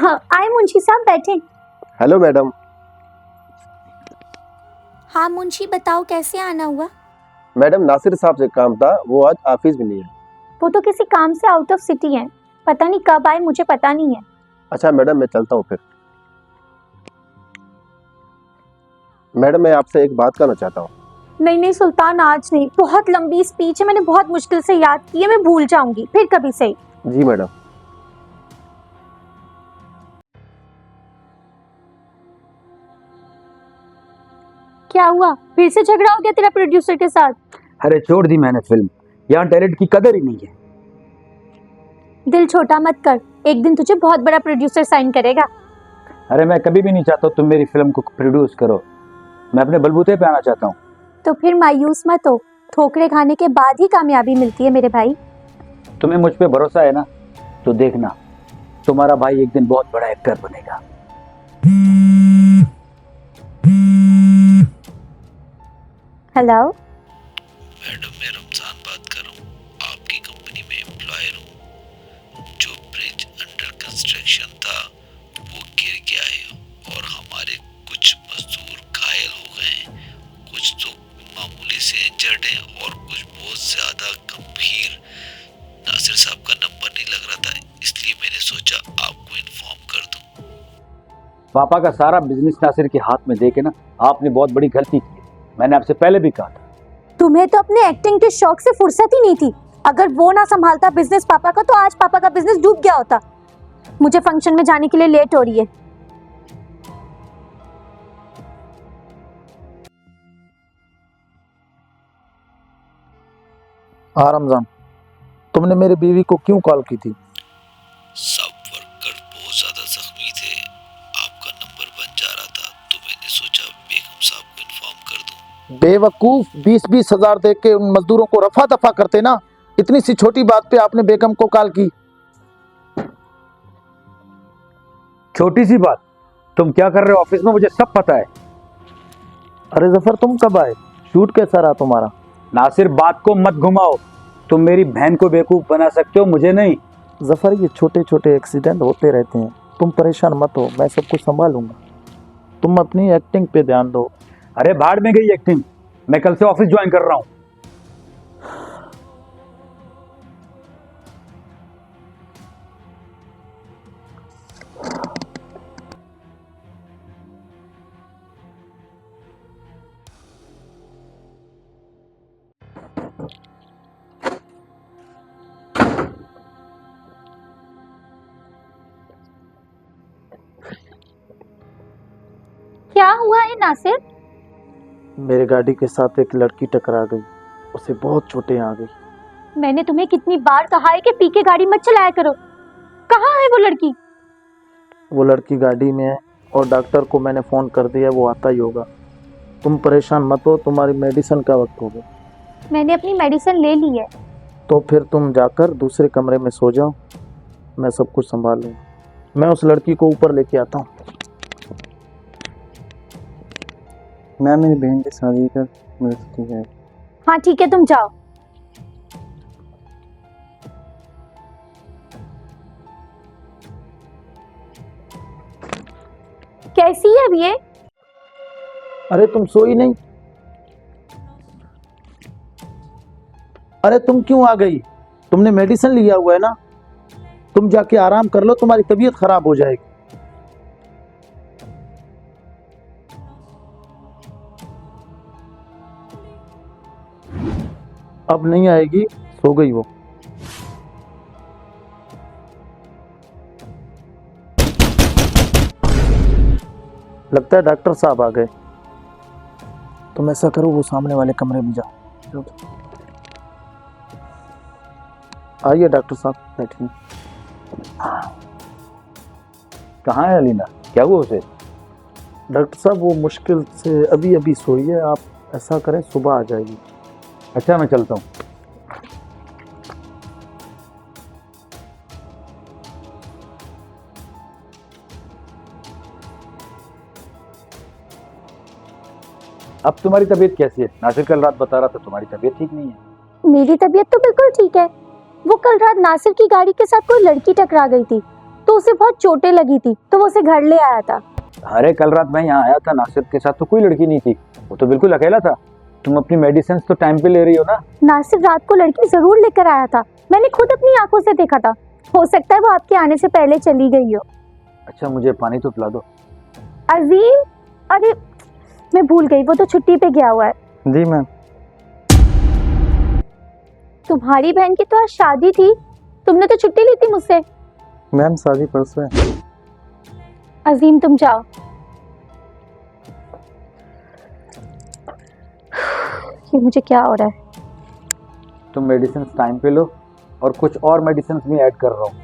हाँ, आए मुंशी साहब बैठे। Hello madam. हाँ मुंशी बताओ कैसे आना हुआ। मैडम नासिर साहब से काम था, वो आज ऑफिस भी नहीं है। वो तो किसी काम से आउट ऑफ सिटी हैं, पता नहीं कब आए, मुझे पता नहीं है। अच्छा मैडम मैं चलता हूँ फिर। मैडम मैं आपसे एक बात करना चाहता हूँ। नहीं नहीं सुल्तान, आज नहीं, बहुत लंबी स्पीच है, मैंने बहुत मुश्किल से याद की है, मैं भूल जाऊंगी, फिर कभी सही। जी मैडम। क्या हुआ, फिर से झगड़ा हो गया तेरा प्रोड्यूसर के साथ? अरे छोड़ दी मैंने फिल्म, यहाँ टैलेंट की कदर ही नहीं है। दिल छोटा मत कर, एक दिन तुझे बहुत बड़ा प्रोड्यूसर साइन करेगा। अरे मैं कभी भी नहीं चाहता तुम मेरी फिल्म को प्रोड्यूस करो, मैं अपने बलबूते पे आना चाहता हूँ। तो फिर मायूस मत हो, ठोकरे खाने के बाद ही कामयाबी मिलती है मेरे भाई। तुम्हें मुझ पे भरोसा है ना, तो देखना तुम्हारा भाई एक दिन बहुत बड़ा एक्टर बनेगा। हेलो मैडम मैं रमजान बात कर रहा हूँ, आपकी कंपनी में एम्प्लॉयर हूँ। जो ब्रिज अंडर कंस्ट्रक्शन था वो गिर गया है और हमारे कुछ मजदूर घायल हो गए हैं, कुछ तो मामूली से इंजर्ड हैं और कुछ बहुत ज़्यादा गंभीर। नासिर साहब का नंबर नहीं लग रहा था, इसलिए मैंने सोचा आपको इन्फॉर्म कर दूँ। पापा का सारा बिजनेस नासिर के हाथ में देके ना आपने बहुत बड़ी गलती की है। मैंने आपसे पहले भी कहा था। तुम्हें तो अपने एक्टिंग के शौक से फुर्सत ही नहीं थी। अगर वो ना संभालता बिजनेस पापा का, तो आज पापा का बिजनेस डूब गया होता। मुझे फंक्शन में जाने के लिए लेट हो रही है। हाँ रमजान, तुमने मेरी बीवी को क्यों कॉल की थी? सब वर्कर बहुत ज़्यादा जख्मी थे, आपका नंबर बन जा रहा था, तो मैंने सोचा बेगम साहब को इन्फॉर्म कर दूँ। बेवकूफ, 20-20 हजार दे के उन मजदूरों को रफा दफा करते ना। इतनी सी छोटी बात पे आपने बेगम को कॉल की। छोटी सी बात, तुम क्या कर रहे हो ऑफिस में मुझे सब पता है। अरे जफर तुम कब आए? शूट कैसा रहा तुम्हारा? नासिर बात को मत घुमाओ, तुम मेरी बहन को बेवकूफ बना सकते हो, मुझे नहीं। जफर ये छोटे छोटे एक्सीडेंट होते रहते हैं, तुम परेशान मत हो, मैं सब कुछ संभालूंगा। तुम अपनी एक्टिंग पे ध्यान दो। अरे भाड़ में गई एक्टिंग, मैं कल से ऑफिस ज्वाइन कर रहा हूँ। क्या हुआ है नासिर? मेरे गाड़ी के साथ एक लड़की टकरा गई, उसे बहुत चोटें आ गई। मैंने तुम्हें कितनी बार कहा है कि पी के गाड़ी मत चलाया करो। कहाँ है वो लड़की? वो लड़की गाड़ी में है और डॉक्टर को मैंने फ़ोन कर दिया, वो आता ही होगा। तुम परेशान मत हो, तुम्हारी मेडिसिन का वक्त हो गया। मैंने अपनी मेडिसिन ले ली है। तो फिर तुम जाकर दूसरे कमरे में सो जाओ, मैं सब कुछ संभाल लूँगा। मैं उस लड़की को ऊपर लेके आता हूँ। मैम मेरी बहन की शादी का मेरे से ठीक है। हाँ ठीक है, तुम जाओ। कैसी है अब ये? अरे तुम सोई नहीं? अरे तुम क्यों आ गई? तुमने मेडिसिन लिया हुआ है ना, तुम जाके आराम कर लो, तुम्हारी तबीयत खराब हो जाएगी। अब नहीं आएगी, सो गई वो। लगता है डॉक्टर साहब आ गए। तुम ऐसा करो, वो सामने वाले कमरे में जाओ। आइए डॉक्टर साहब, बैठिए। कहाँ है अलीना, क्या हुआ उसे? डॉक्टर साहब वो मुश्किल से अभी अभी सोई है, आप ऐसा करें सुबह आ जाएगी। अच्छा मैं चलता हूँ। अब तुम्हारी तबीयत कैसी है? नासिर कल रात बता रहा था तुम्हारी तबीयत ठीक नहीं है। मेरी तबीयत तो बिल्कुल ठीक है। वो कल रात नासिर की गाड़ी के साथ कोई लड़की टकरा गई थी, तो तो उसे बहुत चोटें लगी थी, तो वो उसे घर ले आया था। अरे कल रात मैं यहाँ आया था नासिर के साथ, तो कोई लड़की नहीं थी, वो तो बिल्कुल अकेला था। तुम अपनी मेडिसिन तो टाइम पे ले रही हो ना? नासिर रात को लड़की जरूर लेकर आया था, मैंने खुद अपनी आंखों से देखा था। हो सकता है वो आपके आने से पहले चली गई हो। अच्छा मुझे पानी तो पिला दो। अजीम, अरे मैं भूल गई, वो तो छुट्टी पे गया हुआ है। जी मैम। तुम्हारी बहन की तो आज शादी थी, तुमने तो छुट्टी ली थी मुझसे। मैम शादी परसों है। अजीम तुम जाओ। ये मुझे क्या हो रहा है? तुम मेडिसिन टाइम पे लो, और कुछ और मेडिसिन भी ऐड कर रहा हूँ।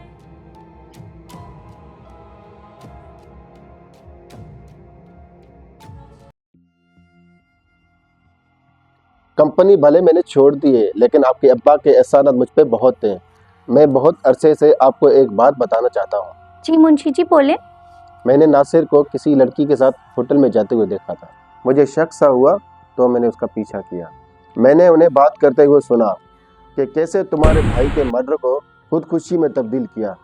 कंपनी भले मैंने छोड़ दी है, लेकिन आपके अब्बा के एहसानात मुझ पे बहुत हैं। मैं बहुत अरसे से आपको एक बात बताना चाहता हूँ। जी मुंशी जी बोले। मैंने नासिर को किसी लड़की के साथ होटल में जाते हुए देखा था। मुझे शक सा हुआ तो मैंने उसका पीछा किया। मैंने उन्हें बात करते हुए सुना कि कैसे तुम्हारे भाई के मर्डर को खुदकुशी में तब्दील किया।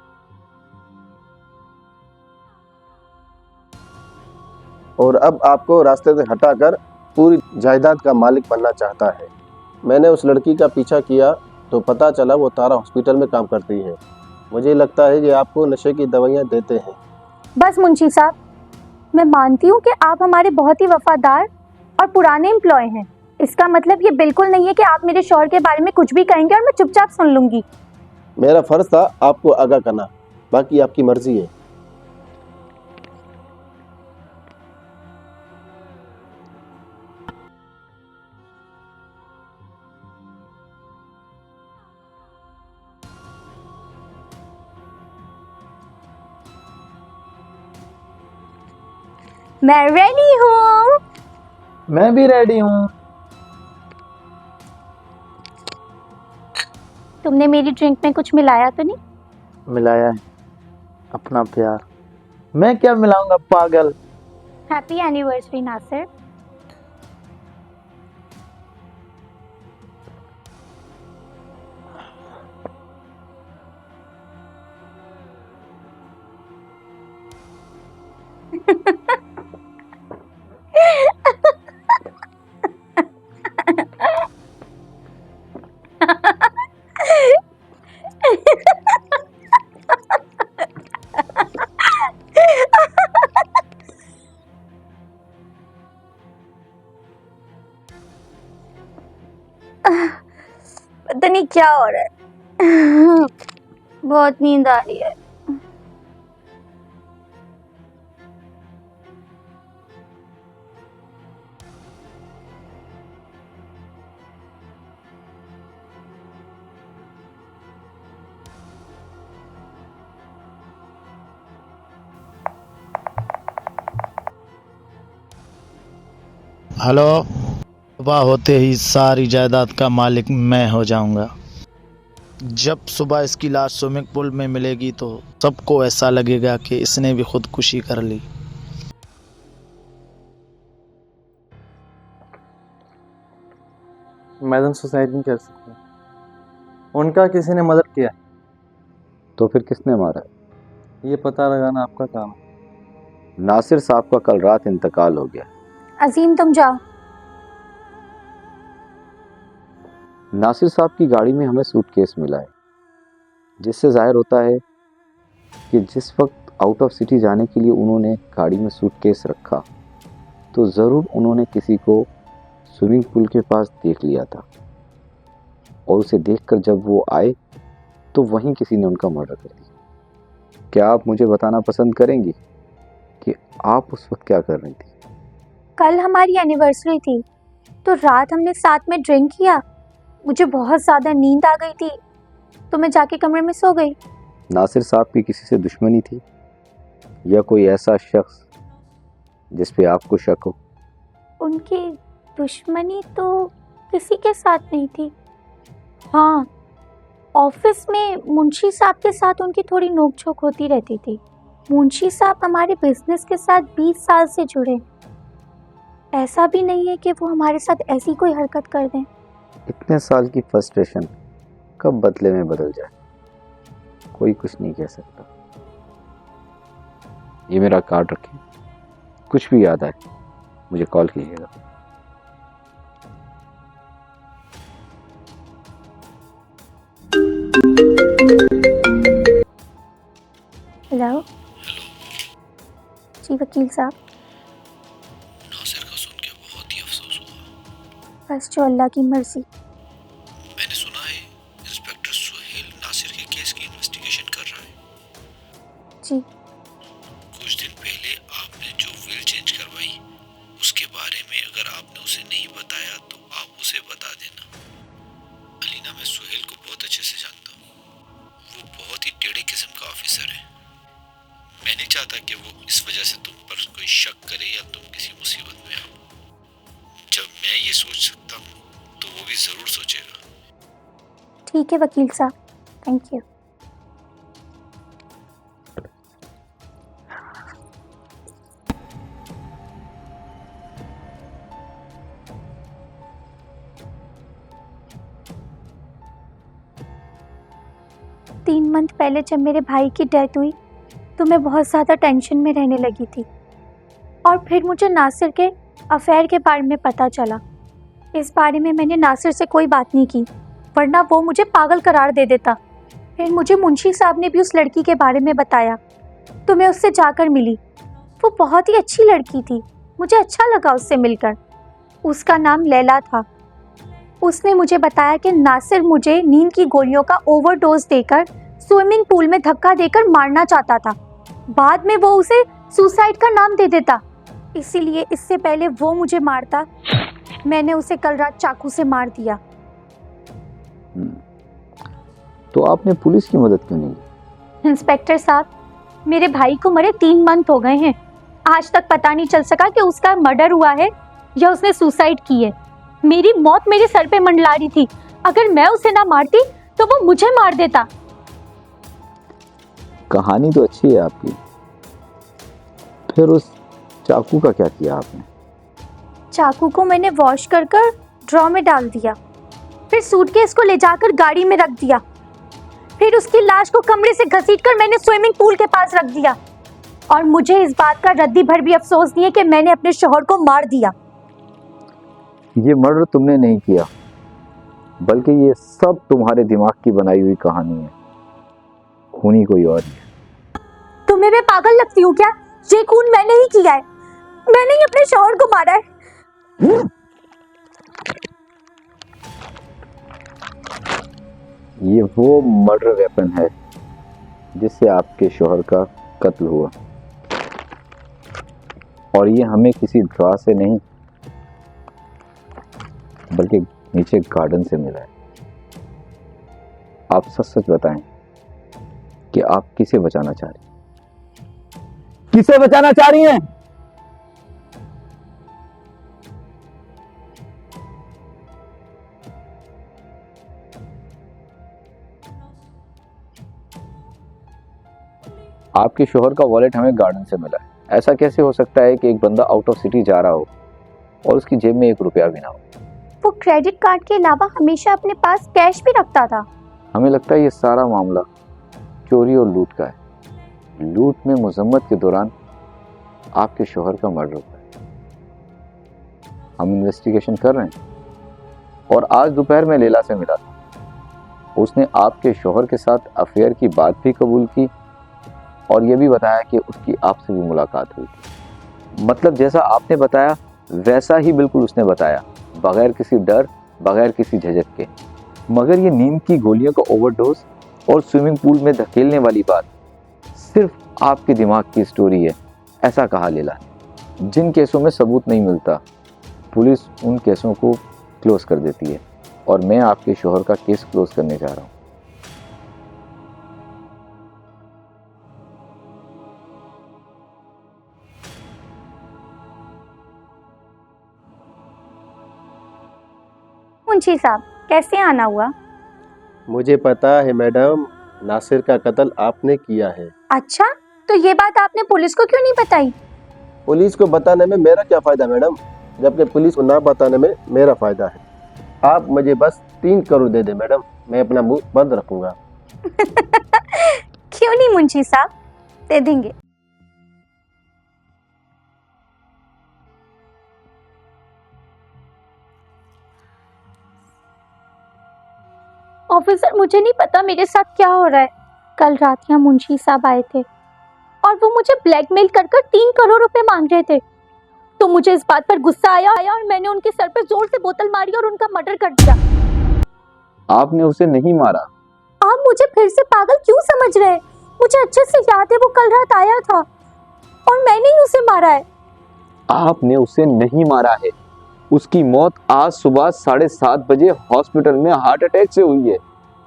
और अब आपको रास्ते से हटाकर पूरी जायदाद का मालिक बनना चाहता है। मैंने उस लड़की का पीछा किया तो पता चला वो तारा हॉस्पिटल में काम करती है। मुझे लगता है कि आपको नशे की दवाइयाँ देते हैं। बस मुंशी साहब, मैं मानती हूँ कि आप हमारे बहुत ही वफादार और पुराने एम्प्लॉय हैं। इसका मतलब ये बिल्कुल नहीं है कि आप मेरे शौहर के बारे में कुछ भी कहेंगे और मैं चुपचाप सुन लूंगी। मेरा फर्ज था आपको आगाह करना, बाकी आपकी मर्जी है। मैं रेडी हूँ। मैं भी रेडी हूँ। तुमने मेरी ड्रिंक में कुछ मिलाया तो नहीं? मिलाया है अपना प्यार। मैं क्या मिलाऊंगा पागल। Happy anniversary Nasir. पता नहीं क्या हो रहा है, बहुत नींद आ रही है। हेलो। सुबह होते ही सारी जायदाद का मालिक मैं हो जाऊंगा। जब सुबह इसकी लाश स्विमिंग पूल में मिलेगी तो सबको ऐसा लगेगा कि इसने भी खुदकुशी कर ली। मैडम सुसाइड नहीं कर सकते, उनका किसी ने मदद किया। तो फिर किसने मारा? ये पता लगाना आपका काम है। नासिर साहब का कल रात इंतकाल हो गया। अजीम तुम जाओ। नासिर साहब की गाड़ी में हमें सूटकेस मिला है, जिससे जाहिर होता है कि जिस वक्त आउट ऑफ सिटी जाने के लिए उन्होंने गाड़ी में सूटकेस रखा तो ज़रूर उन्होंने किसी को स्विमिंग पूल के पास देख लिया था, और उसे देखकर जब वो आए तो वहीं किसी ने उनका मर्डर कर दिया। क्या आप मुझे बताना पसंद करेंगी कि आप उस वक्त क्या कर रही थी? कल हमारी एनिवर्सरी थी, तो रात हमने साथ में ड्रिंक किया। मुझे बहुत ज़्यादा नींद आ गई थी, तो मैं जाके कमरे में सो गई। नासिर साहब की किसी से दुश्मनी थी या कोई ऐसा शख्स जिस पे आपको शक हो? उनकी दुश्मनी तो किसी के साथ नहीं थी। हाँ, ऑफिस में मुंशी साहब के साथ उनकी थोड़ी नोकझोंक होती रहती थी। मुंशी साहब हमारे बिजनेस के साथ 20 साल से जुड़े। ऐसा भी नहीं है कि वो हमारे साथ ऐसी कोई हरकत कर दें। इतने साल की फ्रस्ट्रेशन कब बदले में बदल जाए, कोई कुछ नहीं कह सकता। ये मेरा कार्ड रखें, कुछ भी याद आए मुझे कॉल कीजिएगा। हेलो जी वकील साहब। नासिर का सुन के बहुत ही अफसोस हुआ। बस जो अल्लाह की मर्जी। मैंने सुना है इंस्पेक्टर सुहेल नासिर के केस की इन्वेस्टिगेशन कर रहा है। जी कुछ दिन पहले आपने जो विल चेंज करवाई उसके बारे में अगर आपने उसे नहीं बताया तो आप उसे बता देना। अलीना, मैं सुहेल को बहुत अच्छे से जानता हूँ। वो बहुत ही टेढ़े किस्म का ऑफिसर है। मैं नहीं चाहता कि वो इस वजह से तुम पर कोई शक करे या तुम किसी मुसीबत में आओ। जब मैं ये सोच सकता हूँ तो वो भी जरूर सोचेगा। ठीक है वकील साहब, थैंक यू। तीन मंथ पहले जब मेरे भाई की डेथ हुई तो मैं बहुत ज़्यादा टेंशन में रहने लगी थी और फिर मुझे नासिर के अफेयर के बारे में पता चला। इस बारे में मैंने नासिर से कोई बात नहीं की वरना वो मुझे पागल करार दे देता। फिर मुझे मुंशी साहब ने भी उस लड़की के बारे में बताया तो मैं उससे जाकर मिली। वो बहुत ही अच्छी लड़की थी, मुझे अच्छा लगा उससे मिलकर। उसका नाम लैला था। उसने मुझे बताया कि नासिर मुझे नींद की गोलियों का ओवरडोज देकर स्विमिंग पूल में धक्का देकर मारना चाहता था। बाद में वो उसे सुसाइड का नाम दे देता। इसीलिए इससे पहले वो मुझे मारता मैंने उसे कल रात चाकू से मार दिया। तो आपने पुलिस की मदद क्यों नहीं ली? इंस्पेक्टर साहब, मेरे भाई को मरे 3 मंथ हो गए हैं। आज तक पता नहीं चल सका कि उसका मर्डर हुआ है या उसने सुसाइड की है। मेरी मौत मेरे सर पे मंडला रही थी। अगर मैं उसे ना मारती तो वो मुझे मार देता। कहानी तो अच्छी है आपकी, फिर उस चाकू का क्या किया आपने? चाकू को मैंने वॉश कर कर ड्रॉ में डाल दिया, फिर सूटकेस को ले जाकर गाड़ी में रख दिया, फिर उसकी लाश को कमरे से घसीटकर मैंने स्विमिंग पूल के पास रख दिया। और मुझे इस बात का रद्दी भर भी अफसोस नहीं है कि मैंने अपने शौहर को मार दिया। ये मर्डर तुमने नहीं किया, बल्कि ये सब तुम्हारे दिमाग की बनाई हुई कहानी है। खूनी कोई और है। तुम्हें मैं पागल लगती हूँ क्या? ये खून मैंने ही किया है, मैंने ही अपने शौहर को मारा है। ये वो मर्डर वेपन है जिससे आपके शौहर का कत्ल हुआ, और ये हमें किसी ड्रा से नहीं बल्कि नीचे गार्डन से मिला है। आप सच सच बताएं कि आप किसे बचाना चाह रही हैं? किसे बचाना चाह रही हैं? आपके शोहर का वॉलेट हमें गार्डन से मिला है। ऐसा कैसे हो सकता है कि एक बंदा आउट ऑफ सिटी जा रहा हो और उसकी जेब में 1 रुपया भी ना हो? वो क्रेडिट कार्ड के अलावा हमेशा अपने पास कैश भी रखता था। हमें लगता है ये सारा मामला चोरी और लूट का है। लूट में मुजम्मत के दौरान आपके शोहर का मर्डर हुआ है। हम इन्वेस्टिगेशन कर रहे हैं और आज दोपहर में लैला से मिला था। उसने आपके शोहर के साथ अफेयर की बात भी कबूल की और ये भी बताया कि उसकी आपसे भी मुलाकात हुई थी। मतलब जैसा आपने बताया वैसा ही बिल्कुल उसने बताया, बगैर किसी डर, बगैर किसी झिझक के। मगर ये नींद की गोलियों का ओवरडोज और स्विमिंग पूल में धकेलने वाली बात सिर्फ आपके दिमाग की स्टोरी है, ऐसा कहा लैला। जिन केसों में सबूत नहीं मिलता पुलिस उन केसों को क्लोज कर देती है, और मैं आपके शोहर का केस क्लोज करने जा रहा हूँ। मुंशी साहब, कैसे आना हुआ? मुझे पता है मैडम, नासिर का कत्ल आपने किया है। अच्छा, तो ये बात आपने पुलिस को क्यों नहीं बताई? पुलिस को बताने में मेरा क्या फायदा मैडम, जबकि पुलिस को ना बताने में मेरा फायदा है। आप मुझे बस 3 करोड़ दे दे मैडम, मैं अपना मुंह बंद रखूंगा। क्यों नहीं मुंशी साहब, दे देंगे। ऑफिसर, मुझे नहीं पता मेरे साथ क्या हो रहा है। कल रात यहाँ मुंशी साहब आए थे और वो मुझे ब्लैकमेल कर 3 करोड़ रुपए मांग रहे थे। तो मुझे इस बात पर गुस्सा आया और मैंने उनके सर पे जोर से बोतल मारी और उनका मर्डर कर दिया। आपने उसे नहीं मारा। आप मुझे फिर से पागल क्यों समझ रहे हैं? मुझे अच्छे से याद है वो कल रात आया था और मैंने ही उसे मारा है। आपने उसे नहीं मारा है। उसकी मौत आज सुबह 7:30 बजे हॉस्पिटल में हार्ट अटैक से हुई है।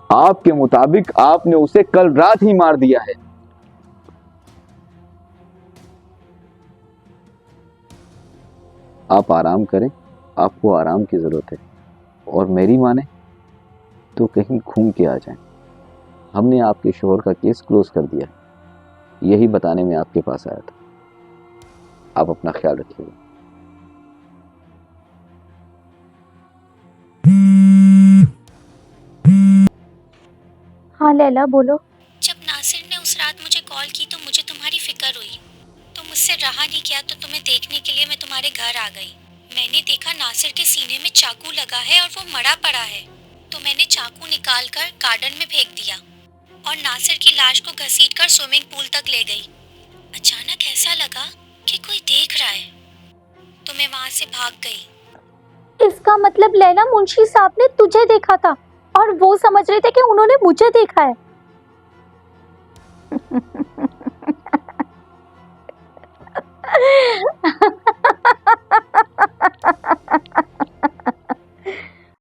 आपके मुताबिक आपने उसे कल रात ही मार दिया है। आप आराम करें, आपको आराम की जरूरत है। और मेरी माने तो कहीं घूम के आ जाएं। हमने आपके शोहर का केस क्लोज कर दिया, यही बताने में आपके पास आया था। आप अपना ख्याल रखिएगा। हाँ लैला, बोलो। जब नासिर ने उस रात मुझे कॉल की तो मुझे तुम्हारी फिक्र हुई। तो मुझसे रहा नहीं गया तो तुम्हें देखने के लिए मैं तुम्हारे घर आ गई। मैंने देखा नासिर के सीने में चाकू लगा है और वो मरा पड़ा है। तो मैंने चाकू निकाल कर गार्डन में फेंक दिया और नासिर की लाश को घसीटकर स्विमिंग पूल तक ले गई। अचानक ऐसा लगा कि कोई देख रहा है तो मैं वहां से भाग गई। इसका मतलब लैला, मुंशी साहब ने तुझे देखा था और वो समझ रहे थे कि उन्होंने मुझे देखा है।